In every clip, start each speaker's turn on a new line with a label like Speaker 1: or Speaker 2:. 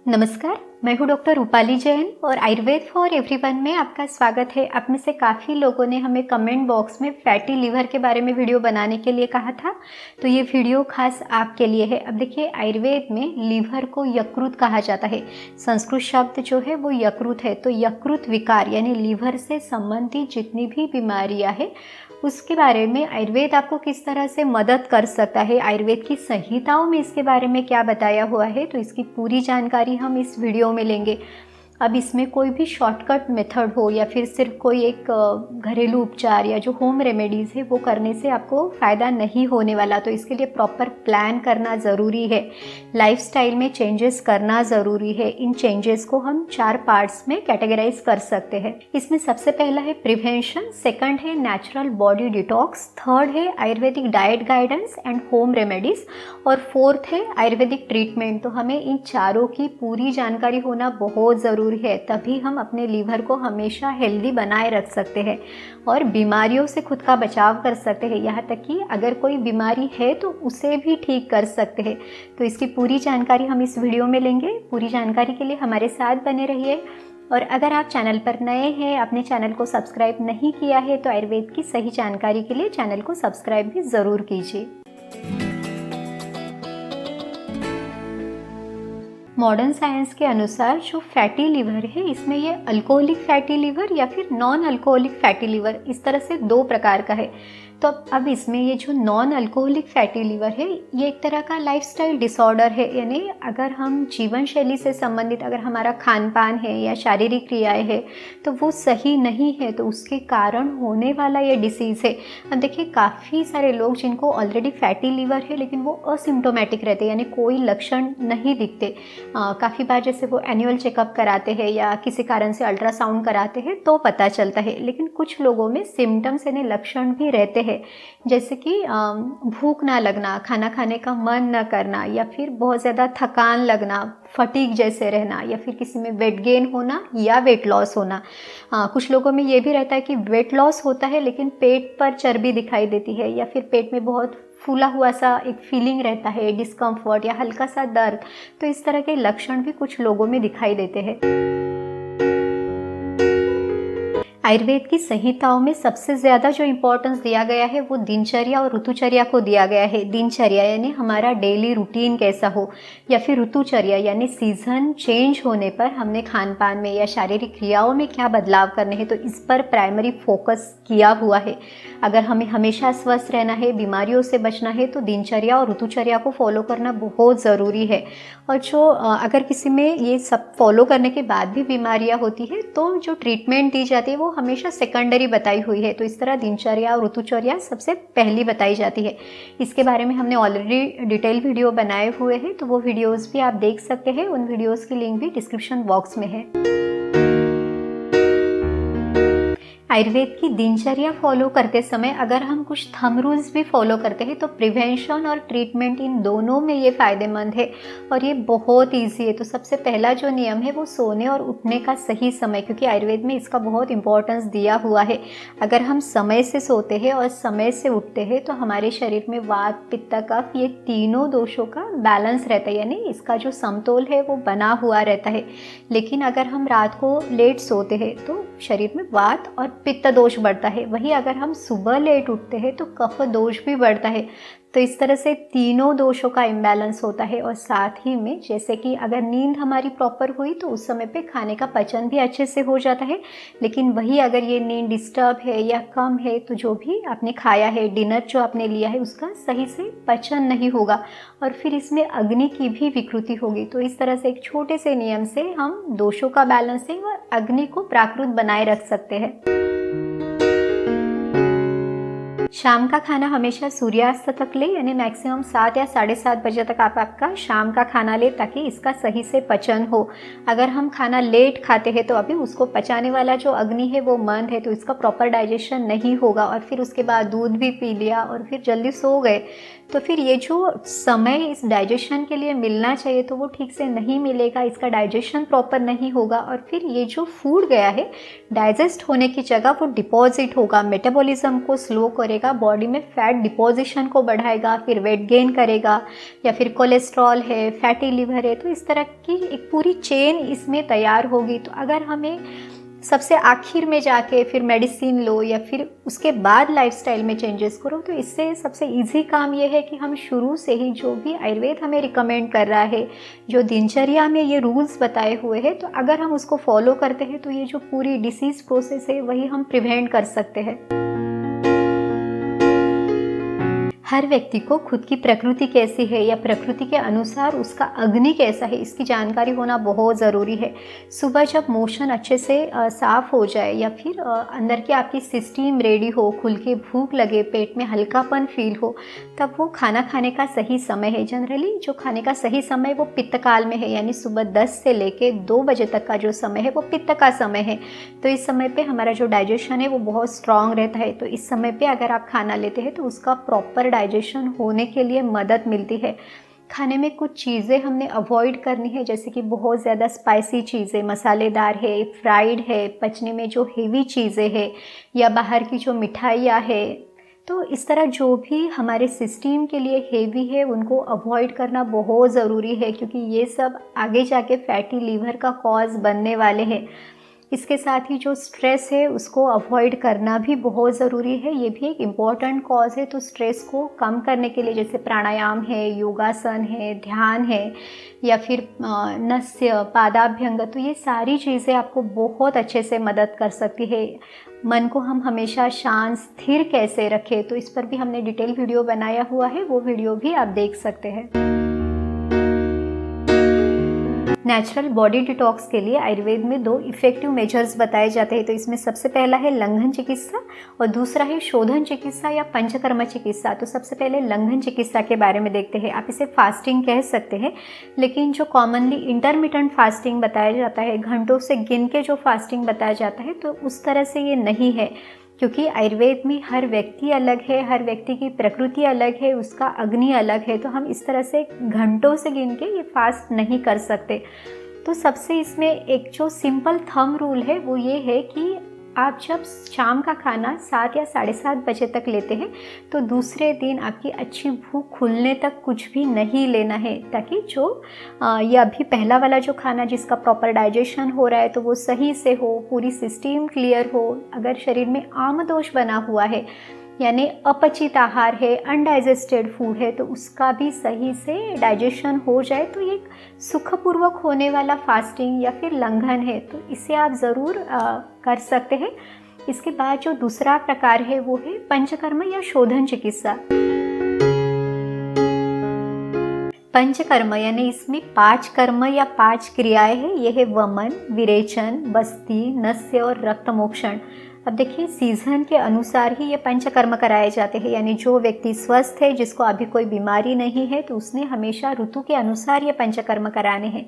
Speaker 1: नमस्कार, मैं हूँ डॉक्टर रूपाली जैन और आयुर्वेद फॉर एवरीवन में आपका स्वागत है। आप में से काफ़ी लोगों ने हमें कमेंट बॉक्स में फैटी लीवर के बारे में वीडियो बनाने के लिए कहा था, तो ये वीडियो खास आपके लिए है। अब देखिए, आयुर्वेद में लीवर को यकृत कहा जाता है। संस्कृत शब्द जो है वो यकृत है, तो यकृत विकार यानी लीवर से संबंधित जितनी भी बीमारियाँ हैं उसके बारे में आयुर्वेद आपको किस तरह से मदद कर सकता है, आयुर्वेद की संहिताओं में इसके बारे में क्या बताया हुआ है, तो इसकी पूरी जानकारी हम इस वीडियो में लेंगे। अब इसमें कोई भी शॉर्टकट मेथड हो या फिर सिर्फ कोई एक घरेलू उपचार या जो होम रेमेडीज़ है वो करने से आपको फ़ायदा नहीं होने वाला, तो इसके लिए प्रॉपर प्लान करना ज़रूरी है। लाइफस्टाइल में चेंजेस करना ज़रूरी है। इन चेंजेस को हम 4 पार्ट्स में कैटेगराइज कर सकते हैं। इसमें सबसे पहला है प्रिवेंशन, सेकंड है नेचुरल बॉडी डिटॉक्स, थर्ड है Ayurvedic diet guidance and home remedies और फोर्थ है आयुर्वेदिक ट्रीटमेंट। तो हमें इन चारों की पूरी जानकारी होना बहुत ज़रूरी है, तभी हम अपने लीवर को हमेशा हेल्दी बनाए रख सकते हैं और बीमारियों से खुद का बचाव कर सकते हैं। यहाँ तक कि अगर कोई बीमारी है तो उसे भी ठीक कर सकते हैं। तो इसकी पूरी जानकारी हम इस वीडियो में लेंगे। पूरी जानकारी के लिए हमारे साथ बने रहिए। और अगर आप चैनल पर नए हैं, अपने चैनल को सब्सक्राइब नहीं किया है, तो आयुर्वेद की सही जानकारी के लिए चैनल को सब्सक्राइब भी ज़रूर कीजिए। मॉडर्न साइंस के अनुसार जो फैटी लीवर है, इसमें ये अल्कोहलिक फैटी लीवर या फिर नॉन अल्कोहलिक फैटी लीवर, इस तरह से 2 प्रकार का है। तो अब इसमें ये जो नॉन अल्कोहलिक फैटी लीवर है, ये एक तरह का लाइफस्टाइल डिसऑर्डर है। यानी अगर हम जीवन शैली से संबंधित अगर हमारा खान पान है या शारीरिक क्रियाएं है तो वो सही नहीं है, तो उसके कारण होने वाला ये डिसीज़ है। अब देखिए, काफ़ी सारे लोग जिनको ऑलरेडी फैटी लीवर है लेकिन वो असिम्टोमेटिक रहते हैं, यानी कोई लक्षण नहीं दिखते। काफ़ी बार जैसे वो एनुअल चेकअप कराते हैं या किसी कारण से अल्ट्रासाउंड कराते हैं तो पता चलता है, लेकिन कुछ लोगों में सिम्टम्स यानी लक्षण भी रहते हैं, जैसे कि भूख ना लगना, खाना खाने का मन न करना, या फिर बहुत ज़्यादा थकान लगना, फटीग जैसे रहना, या फिर किसी में वेट गेन होना या वेट लॉस होना। कुछ लोगों में ये भी रहता है कि वेट लॉस होता है लेकिन पेट पर चर्बी दिखाई देती है, या फिर पेट में बहुत फूला हुआ सा एक फीलिंग रहता है, डिस्कम्फर्ट या हल्का सा दर्द। तो इस तरह के लक्षण भी कुछ लोगों में दिखाई देते हैं। आयुर्वेद की संहिताओं में सबसे ज़्यादा जो इम्पोर्टेंस दिया गया है वो दिनचर्या और ऋतुचर्या को दिया गया है। दिनचर्या यानी हमारा डेली रूटीन कैसा हो, या फिर ऋतुचर्या यानी सीजन चेंज होने पर हमने खान पान में या शारीरिक क्रियाओं में क्या बदलाव करने हैं, तो इस पर प्राइमरी फोकस किया हुआ है। अगर हमें हमेशा स्वस्थ रहना है, बीमारियों से बचना है, तो दिनचर्या और ऋतुचर्या को फॉलो करना बहुत ज़रूरी है। और जो अगर किसी में ये सब फॉलो करने के बाद भी बीमारियाँ होती है तो जो ट्रीटमेंट दी जाती है वो हमेशा सेकेंडरी बताई हुई है। तो इस तरह दिनचर्या और ऋतुचर्या सबसे पहली बताई जाती है। इसके बारे में हमने ऑलरेडी डिटेल वीडियो बनाए हुए हैं, तो वो वीडियोस भी आप देख सकते हैं। उन वीडियोस की लिंक भी डिस्क्रिप्शन बॉक्स में है। आयुर्वेद की दिनचर्या फॉलो करते समय अगर हम कुछ थंब रूल्स भी फॉलो करते हैं तो प्रिवेंशन और ट्रीटमेंट इन दोनों में ये फ़ायदेमंद है और ये बहुत इजी है। तो सबसे पहला जो नियम है वो सोने और उठने का सही समय, क्योंकि आयुर्वेद में इसका बहुत इंपॉर्टेंस दिया हुआ है। अगर हम समय से सोते हैं और समय से उठते हैं तो हमारे शरीर में वात, पित्त, कफ ये तीनों दोषों का बैलेंस रहता है, यानी इसका जो समतोल है वो बना हुआ रहता है। लेकिन अगर हम रात को लेट सोते हैं तो शरीर में वात और पित्त दोष बढ़ता है। वहीं अगर हम सुबह लेट उठते हैं तो कफ दोष भी बढ़ता है। तो इस तरह से तीनों दोषों का इम्बैलेंस होता है। और साथ ही में जैसे कि अगर नींद हमारी प्रॉपर हुई तो उस समय पे खाने का पचन भी अच्छे से हो जाता है। लेकिन वही अगर ये नींद डिस्टर्ब है या कम है तो जो भी आपने खाया है, डिनर जो आपने लिया है, उसका सही से पचन नहीं होगा और फिर इसमें अग्नि की भी विकृति होगी। तो इस तरह से एक छोटे से नियम से हम दोषों का बैलेंसिंग और अग्नि को प्राकृत बनाए रख सकते हैं। शाम का खाना हमेशा सूर्यास्त तक ले, यानी मैक्सिमम 7 या 7:30 बजे तक आप आपका शाम का खाना ले ताकि इसका सही से पचन हो। अगर हम खाना लेट खाते हैं तो अभी उसको पचाने वाला जो अग्नि है वो मंद है, तो इसका प्रॉपर डाइजेशन नहीं होगा और फिर उसके बाद दूध भी पी लिया और फिर जल्दी सो गए तो फिर ये जो समय इस डाइजेशन के लिए मिलना चाहिए तो वो ठीक से नहीं मिलेगा, इसका डाइजेशन प्रॉपर नहीं होगा और फिर ये जो फूड गया है डाइजेस्ट होने की जगह वो डिपॉजिट होगा, मेटाबॉलिज्म को स्लो करेगा करेगा, बॉडी में फैट डिपोजिशन को बढ़ाएगा, फिर वेट गेन करेगा, या फिर कोलेस्ट्रॉल है, फैटी लिवर है, तो इस तरह की एक पूरी चेन इसमें तैयार होगी। तो अगर हमें सबसे आखिर में जाके फिर मेडिसिन लो या फिर उसके बाद लाइफस्टाइल में चेंजेस करो, तो इससे सबसे इजी काम ये है कि हम शुरू से ही जो भी आयुर्वेद हमें रिकमेंड कर रहा है, जो दिनचर्या में ये रूल्स बताए हुए हैं, तो अगर हम उसको फॉलो करते हैं तो ये जो पूरी डिसीज़ प्रोसेस है वही हम प्रिवेंट कर सकते हैं। हर व्यक्ति को खुद की प्रकृति कैसी है या प्रकृति के अनुसार उसका अग्नि कैसा है, इसकी जानकारी होना बहुत ज़रूरी है। सुबह जब मोशन अच्छे से साफ़ हो जाए या फिर अंदर की आपकी सिस्टम रेडी हो, खुल के भूख लगे, पेट में हल्कापन फील हो, तब वो खाना खाने का सही समय है। जनरली जो खाने का सही समय वो पित्त काल में है, यानी सुबह 10 से लेके 2 बजे तक का जो समय है वो पित्त का समय है। तो इस समय पे हमारा जो डाइजेशन है वो बहुत स्ट्रांग रहता है। तो इस समय पे अगर आप खाना लेते हैं तो उसका प्रॉपर डाइजेशन होने के लिए मदद मिलती है। खाने में कुछ चीज़ें हमने अवॉइड करनी है, जैसे कि बहुत ज़्यादा स्पाइसी चीज़ें, मसालेदार है, फ्राइड है, पचने में जो हेवी चीज़ें हैं, या बाहर की जो मिठाइयाँ है। तो इस तरह जो भी हमारे सिस्टम के लिए हेवी है उनको अवॉइड करना बहुत ज़रूरी है, क्योंकि ये सब आगे जाके फैटी लीवर का कॉज बनने वाले हैं। इसके साथ ही जो स्ट्रेस है उसको अवॉइड करना भी बहुत ज़रूरी है, ये भी एक इम्पॉर्टेंट कॉज है। तो स्ट्रेस को कम करने के लिए जैसे प्राणायाम है, योगासन है, ध्यान है, या फिर नस्य, पादाभ्यंग, तो ये सारी चीज़ें आपको बहुत अच्छे से मदद कर सकती है। मन को हम हमेशा शांत स्थिर कैसे रखें, तो इस पर भी हमने डिटेल वीडियो बनाया हुआ है, वो वीडियो भी आप देख सकते हैं। नेचुरल बॉडी डिटॉक्स के लिए आयुर्वेद में 2 इफ़ेक्टिव मेजर्स बताए जाते हैं। तो इसमें सबसे पहला है लंघन चिकित्सा और दूसरा है शोधन चिकित्सा या पंचकर्म चिकित्सा। तो सबसे पहले लंघन चिकित्सा के बारे में देखते हैं। आप इसे फास्टिंग कह सकते हैं, लेकिन जो कॉमनली इंटरमिटेंट फास्टिंग बताया जाता है, घंटों से गिन के जो फास्टिंग बताया जाता है, तो उस तरह से ये नहीं है, क्योंकि आयुर्वेद में हर व्यक्ति अलग है, हर व्यक्ति की प्रकृति अलग है, उसका अग्नि अलग है। तो हम इस तरह से घंटों से गिन के ये फास्ट नहीं कर सकते। तो सबसे इसमें एक जो सिंपल थंब रूल है वो ये है कि आप जब शाम का खाना 7 या 7:30 बजे तक लेते हैं तो दूसरे दिन आपकी अच्छी भूख खुलने तक कुछ भी नहीं लेना है, ताकि जो ये अभी पहला वाला जो खाना जिसका प्रॉपर डाइजेशन हो रहा है तो वो सही से हो, पूरी सिस्टम क्लियर हो। अगर शरीर में आमदोष बना हुआ है, यानी अपचित आहार है, अनडाइजेस्टेड फूड है, तो उसका भी सही से डाइजेशन हो जाए, तो ये सुखपूर्वक होने वाला फास्टिंग या फिर लंघन है। तो इसे आप ज़रूर कर सकते हैं। इसके बाद जो दूसरा प्रकार है वो है पंचकर्म या शोधन चिकित्सा। पंचकर्म यानी इसमें 5 कर्म या 5 क्रियाएं हैं। ये है वमन, विरेचन, बस्ती, नस्य और रक्त मोक्षण। अब देखिए, सीजन के अनुसार ही ये पंचकर्म कराए जाते हैं, यानी जो व्यक्ति स्वस्थ है, जिसको अभी कोई बीमारी नहीं है, तो उसने हमेशा ऋतु के अनुसार ये पंचकर्म कराने हैं।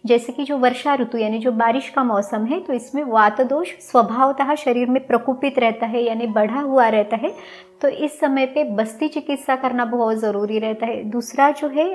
Speaker 1: जैसे कि जो वर्षा ऋतु यानी जो बारिश का मौसम है, तो इसमें वात दोष स्वभावतः शरीर में प्रकोपित रहता है, यानी बढ़ा हुआ रहता है। तो इस समय पे बस्ती चिकित्सा करना बहुत ज़रूरी रहता है। दूसरा जो है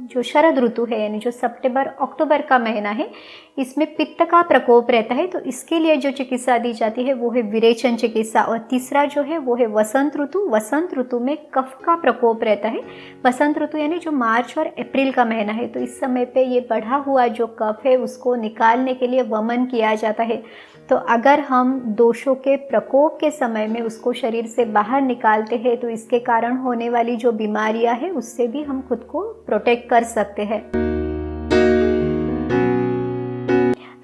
Speaker 1: जो शरद ऋतु है, यानी जो सितंबर अक्टूबर का महीना है, इसमें पित्त का प्रकोप रहता है, तो इसके लिए जो चिकित्सा दी जाती है वो है विरेचन चिकित्सा। और तीसरा जो है वो है वसंत ऋतु। वसंत ऋतु में कफ का प्रकोप रहता है। वसंत ऋतु यानी जो मार्च और अप्रैल का महीना है, तो इस समय पे ये बढ़ा हुआ जो कफ है उसको निकालने के लिए वमन किया जाता है। तो अगर हम दोषों के प्रकोप के समय में उसको शरीर से बाहर निकालते हैं, तो इसके कारण होने वाली जो बीमारियां हैं उससे भी हम खुद को प्रोटेक्ट कर सकते हैं।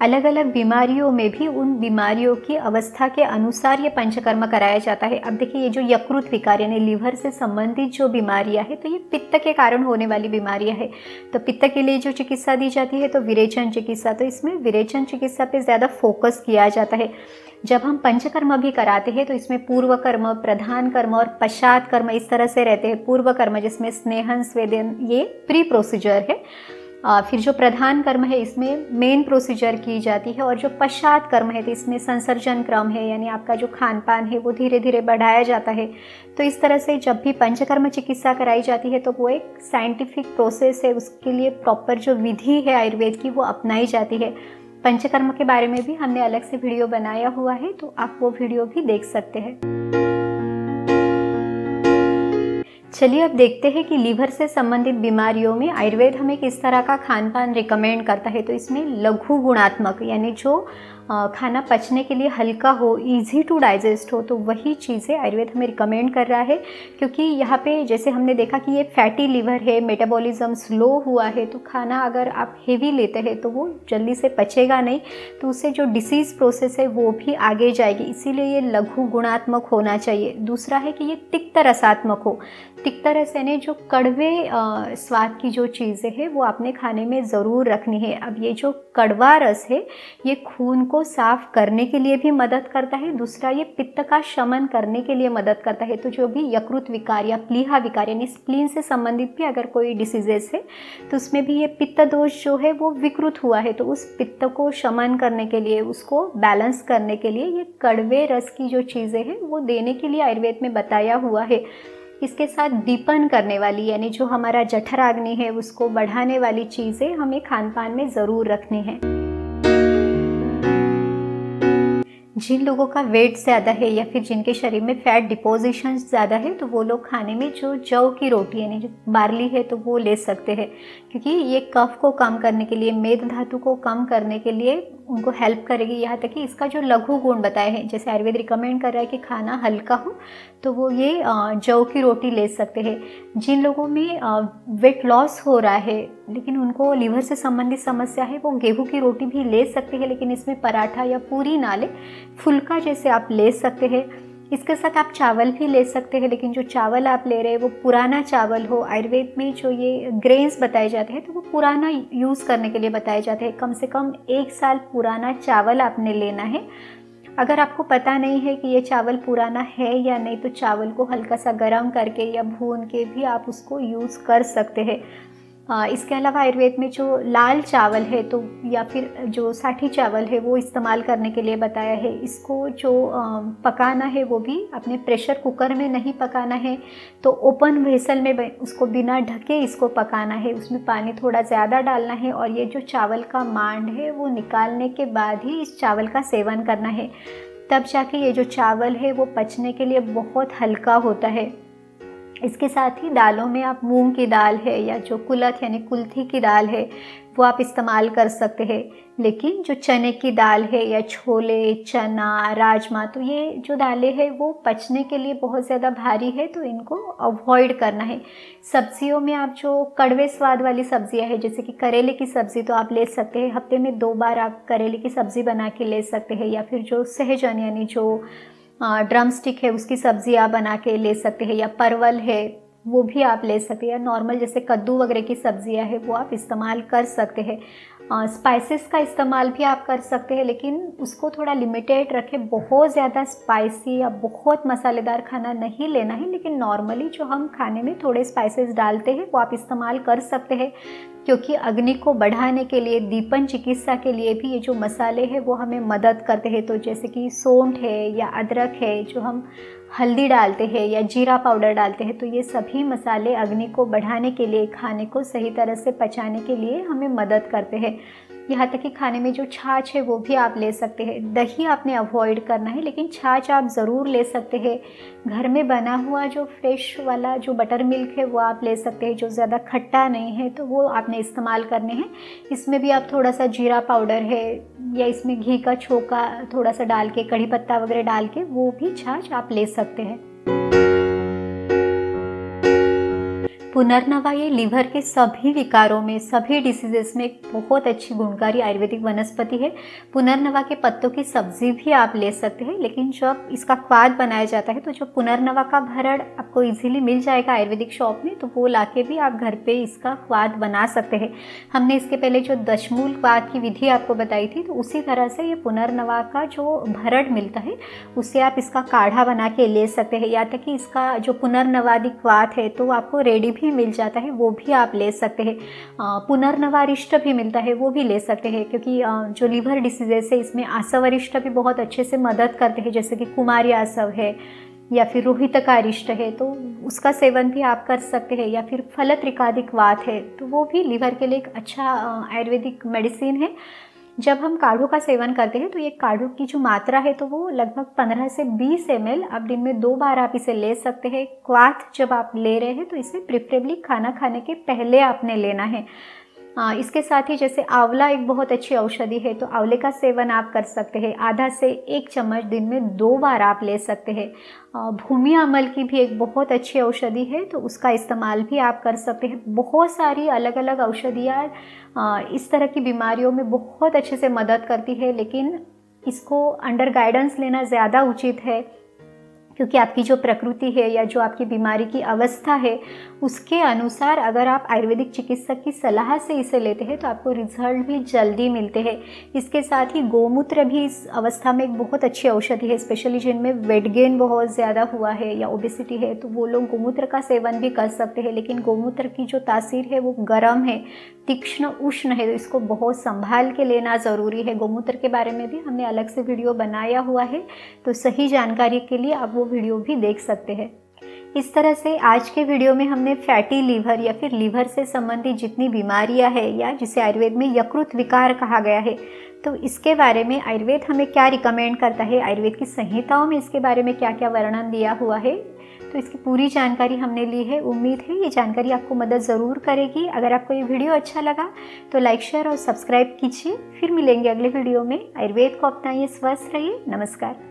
Speaker 1: अलग अलग बीमारियों में भी उन बीमारियों की अवस्था के अनुसार ये पंचकर्म कराया जाता है। अब देखिए, ये जो यकृत विकार यानी लीवर से संबंधित जो बीमारियां है, तो ये पित्त के कारण होने वाली बीमारियां है। तो पित्त के लिए जो चिकित्सा दी जाती है तो विरेचन चिकित्सा। तो इसमें विरेचन चिकित्सा पे ज़्यादा फोकस किया जाता है। जब हम पंचकर्म भी कराते हैं तो इसमें पूर्व कर्म, प्रधान कर्म और पश्चात कर्म इस तरह से रहते हैं। पूर्व कर्म जिसमें स्नेहन, स्वेदन, ये प्री प्रोसीजर है। फिर जो प्रधान कर्म है इसमें मेन प्रोसीजर की जाती है, और जो पश्चात कर्म है तो इसमें संसर्जन क्रम है, यानी आपका जो खान पान है वो धीरे धीरे बढ़ाया जाता है। तो इस तरह से जब भी पंचकर्म चिकित्सा कराई जाती है तो वो एक साइंटिफिक प्रोसेस है, उसके लिए प्रॉपर जो विधि है आयुर्वेद की वो अपनाई जाती है। पंचकर्म के बारे में भी हमने अलग से वीडियो बनाया हुआ है, तो आप वो वीडियो भी देख सकते हैं। चलिए अब देखते हैं कि लीवर से संबंधित बीमारियों में आयुर्वेद हमें किस तरह का खान पान रिकमेंड करता है। तो इसमें लघु गुणात्मक यानी जो खाना पचने के लिए हल्का हो, इजी टू डाइजेस्ट हो, तो वही चीज़ें आयुर्वेद हमें रिकमेंड कर रहा है। क्योंकि यहाँ पे जैसे हमने देखा कि ये फैटी लीवर है, मेटाबॉलिज्म स्लो हुआ है, तो खाना अगर आप हेवी लेते हैं तो वो जल्दी से पचेगा नहीं, तो उससे जो डिसीज़ प्रोसेस है वो भी आगे जाएगी। इसीलिए ये लघु गुणात्मक होना चाहिए। दूसरा है कि ये तिक्त रसात्मक हो। तिक्त रस यानी जो कड़वे स्वाद की जो चीज़ें हैं वो आपने खाने में ज़रूर रखनी है। अब ये जो कड़वा रस है ये खून को साफ करने के लिए भी मदद करता है। दूसरा ये पित्त का शमन करने के लिए मदद करता है। तो जो भी यकृत विकार या प्लीहा विकार यानी स्प्लीन से संबंधित भी अगर कोई डिसीजेस है तो उसमें भी ये पित्त दोष जो है वो विकृत हुआ है, तो उस पित्त को शमन करने के लिए, उसको बैलेंस करने के लिए ये कड़वे रस की जो चीज़ें हैं वो देने के लिए आयुर्वेद में बताया हुआ है। इसके साथ दीपन करने वाली यानी जो हमारा जठराग्नि है उसको बढ़ाने वाली चीज़ें हमें खान पान में ज़रूर रखनी है। जिन लोगों का वेट ज़्यादा है या फिर जिनके शरीर में फैट डिपोजिशन ज़्यादा है तो वो लोग खाने में जो जौ की रोटी यानी जो बार्ली है तो वो ले सकते हैं, क्योंकि ये कफ को कम करने के लिए, मेद धातु को कम करने के लिए उनको हेल्प करेगी। यहाँ तक कि इसका जो लघु गुण बताए हैं, जैसे आयुर्वेद रिकमेंड कर रहा है कि खाना हल्का हो, तो वो ये जौ की रोटी ले सकते हैं। जिन लोगों में वेट लॉस हो रहा है लेकिन उनको लीवर से संबंधित समस्या है वो गेहूं की रोटी भी ले सकते हैं, लेकिन इसमें पराठा या पूरी ना ले, फुल्का जैसे आप ले सकते हैं। इसके साथ आप चावल भी ले सकते हैं, लेकिन जो चावल आप ले रहे हैं वो पुराना चावल हो। आयुर्वेद में जो ये ग्रेन्स बताए जाते हैं तो वो पुराना यूज़ करने के लिए बताए जाते हैं। कम से कम 1 साल पुराना चावल आपने लेना है। अगर आपको पता नहीं है कि ये चावल पुराना है या नहीं तो चावल को हल्का सा गर्म करके या भून के भी आप उसको यूज़ कर सकते हैं। इसके अलावा आयुर्वेद में जो लाल चावल है तो या फिर जो साठी चावल है वो इस्तेमाल करने के लिए बताया है। इसको जो पकाना है वो भी अपने प्रेशर कुकर में नहीं पकाना है, तो ओपन वेसल में उसको बिना ढके इसको पकाना है। उसमें पानी थोड़ा ज़्यादा डालना है और ये जो चावल का मांड है वो निकालने के बाद ही इस चावल का सेवन करना है। तब जाके ये जो चावल है वो पचने के लिए बहुत हल्का होता है। इसके साथ ही दालों में आप मूंग की दाल है या जो कुलथ यानी कुल्थी की दाल है वो आप इस्तेमाल कर सकते हैं। लेकिन जो चने की दाल है या छोले, चना, राजमा, तो ये जो दालें हैं वो पचने के लिए बहुत ज़्यादा भारी है, तो इनको अवॉइड करना है। सब्जियों में आप जो कड़वे स्वाद वाली सब्जियां हैं जैसे कि करेले की सब्ज़ी तो आप ले सकते हैं। हफ्ते में 2 बार आप करेले की सब्ज़ी बना के ले सकते हैं, या फिर जो सहजन यानी जो ड्रम स्टिक है उसकी सब्ज़ी आप बना के ले सकते हैं, या परवल है वो भी आप ले सकते हैं, या नॉर्मल जैसे कद्दू वगैरह की सब्जियां हैं वो आप इस्तेमाल कर सकते हैं। स्पाइसेस का इस्तेमाल भी आप कर सकते हैं, लेकिन उसको थोड़ा लिमिटेड रखें। बहुत ज़्यादा स्पाइसी या बहुत मसालेदार खाना नहीं लेना है, लेकिन नॉर्मली जो हम खाने में थोड़े स्पाइसेस डालते हैं वो आप इस्तेमाल कर सकते हैं। क्योंकि अग्नि को बढ़ाने के लिए, दीपन चिकित्सा के लिए भी ये जो मसाले हैं वो हमें मदद करते हैं। तो जैसे कि सौंठ है या अदरक है, जो हम हल्दी डालते हैं या जीरा पाउडर डालते हैं, तो ये सभी मसाले अग्नि को बढ़ाने के लिए, खाने को सही तरह से पचाने के लिए हमें मदद करते हैं। यहाँ तक कि खाने में जो छाछ है वो भी आप ले सकते हैं। दही आपने अवॉइड करना है, लेकिन छाछ आप ज़रूर ले सकते हैं। घर में बना हुआ जो फ्रेश वाला जो बटर मिल्क है वो आप ले सकते हैं, जो ज़्यादा खट्टा नहीं है तो वो आपने इस्तेमाल करने हैं। इसमें भी आप थोड़ा सा जीरा पाउडर है या इसमें घी का छोंका थोड़ा सा डाल के, कढ़ी पत्ता वगैरह डाल के वो भी छाछ आप ले सकते हैं। पुनर्नवा ये लीवर के सभी विकारों में, सभी डिसीजेस में एक बहुत अच्छी गुणकारी आयुर्वेदिक वनस्पति है। पुनर्नवा के पत्तों की सब्जी भी आप ले सकते हैं, लेकिन जब इसका क्वाथ बनाया जाता है तो जो पुनर्नवा का भरड़ आपको इजीली मिल जाएगा आयुर्वेदिक शॉप में, तो वो लाके भी आप घर पे इसका क्वाथ बना सकते हैं। हमने इसके पहले जो दशमूल क्वाथ की विधि आपको बताई थी, तो उसी तरह से ये पुनर्नवा का जो भरड़ मिलता है उससे आप इसका काढ़ा बना के ले सकते हैं। या तक कि इसका जो पुनर्नवादि क्वाथ है तो आपको रेडी भी मिल जाता है, वो भी आप ले सकते हैं। पुनर्नवारिष्ट भी मिलता है, वो भी ले सकते हैं, क्योंकि जो लीवर डिसीजेस है इसमें आसवरिष्ट भी बहुत अच्छे से मदद करते हैं, जैसे कि कुमारी आसव है या फिर रोहितकारिष्ट है, तो उसका सेवन भी आप कर सकते हैं। या फिर फलत्रिकादिक वात है तो वो भी लीवर के लिए एक अच्छा आयुर्वेदिक मेडिसिन है। जब हम काढ़ों का सेवन करते हैं तो ये काढ़ों की जो मात्रा है तो वो लगभग 15 से 20 ml, आप दिन में 2 बार आप इसे ले सकते हैं। क्वाथ जब आप ले रहे हैं तो इसे प्रिफरेबली खाना खाने के पहले आपने लेना है। इसके साथ ही जैसे आंवला एक बहुत अच्छी औषधि है, तो आंवले का सेवन आप कर सकते हैं। आधा से 1 चम्मच दिन में 2 बार आप ले सकते हैं। भूमि अमल की भी एक बहुत अच्छी औषधि है, तो उसका इस्तेमाल भी आप कर सकते हैं। बहुत सारी अलग अलग औषधियाँ इस तरह की बीमारियों में बहुत अच्छे से मदद करती है, लेकिन इसको अंडर गाइडेंस लेना ज़्यादा उचित है, क्योंकि आपकी जो प्रकृति है या जो आपकी बीमारी की अवस्था है उसके अनुसार अगर आप आयुर्वेदिक चिकित्सक की सलाह से इसे लेते हैं तो आपको रिजल्ट भी जल्दी मिलते हैं। इसके साथ ही गोमूत्र भी इस अवस्था में एक बहुत अच्छी औषधि है, स्पेशली जिनमें वेट गेन बहुत ज़्यादा हुआ है या ओबेसिटी है, तो वो लोग गोमूत्र का सेवन भी कर सकते हैं। लेकिन गोमूत्र की जो तासीर है वो गर्म है, तीक्ष्ण उष्ण है, तो इसको बहुत संभाल के लेना ज़रूरी है। गोमूत्र के बारे में भी हमने अलग से वीडियो बनाया हुआ है, तो सही जानकारी के लिए आप वो वीडियो भी देख सकते हैं। इस तरह से आज के वीडियो में हमने फैटी लीवर या फिर लीवर से संबंधित जितनी बीमारियां हैं, या जिसे आयुर्वेद में यकृत विकार कहा गया है, तो इसके बारे में आयुर्वेद हमें क्या रिकमेंड करता है, आयुर्वेद की संहिताओं में इसके बारे में क्या क्या वर्णन दिया हुआ है, तो इसकी पूरी जानकारी हमने ली है। उम्मीद है ये जानकारी आपको मदद ज़रूर करेगी। अगर आपको ये वीडियो अच्छा लगा तो लाइक, शेयर और सब्सक्राइब कीजिए। फिर मिलेंगे अगले वीडियो में। आयुर्वेद को अपनाइए, स्वस्थ रहिए। नमस्कार।